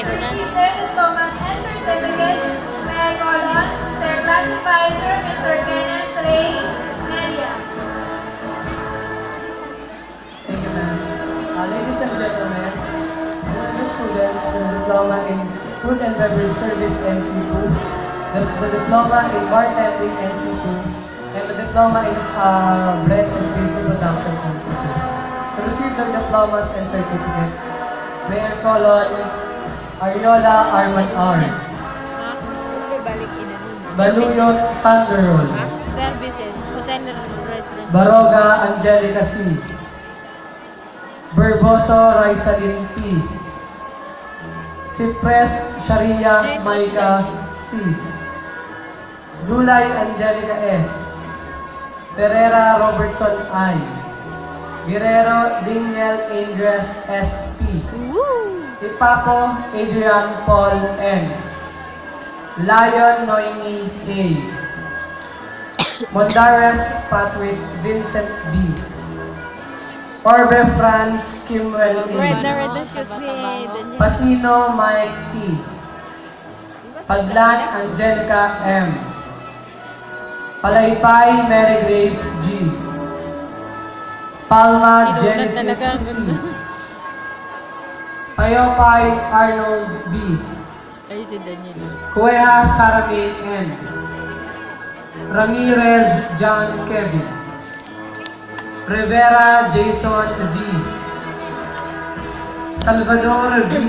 record na. received their diplomas and certificates, may I call on their class advisor, Mr. Kenneth Ray Nelia. Thank you, ma'am. Ladies and gentlemen, these are the students with the diploma in Food and Beverage Service NC2, the diploma in Bartending NC2, and the diploma in Bread and Pastry Production NC2. To receive their diplomas and certificates, may I call on Ariola Arman R. Baluyot Thunderroll. Services, hotel restaurant. Baroga Angelica C. Berboso Raisalin P. Cypress Sharia Maika C. Dulay Angelica S. Ferreira Robertson I. Guerrero Daniel Andres S.P. Ipapo Adrian Paul N. Lion Noemi A. Mondares Patrick Vincent B. Orbe Franz Kimwell Red na A. red na shoes ni Daniel. Pasino Mike T. Paglan Angelica M. Palaypay Mary Grace G. Palma Genesis C. Payopay Arnold B. Ay, si Daniel. Cueja Sarame N. Ramirez John Kevin. Rivera Jason V. Salvador V.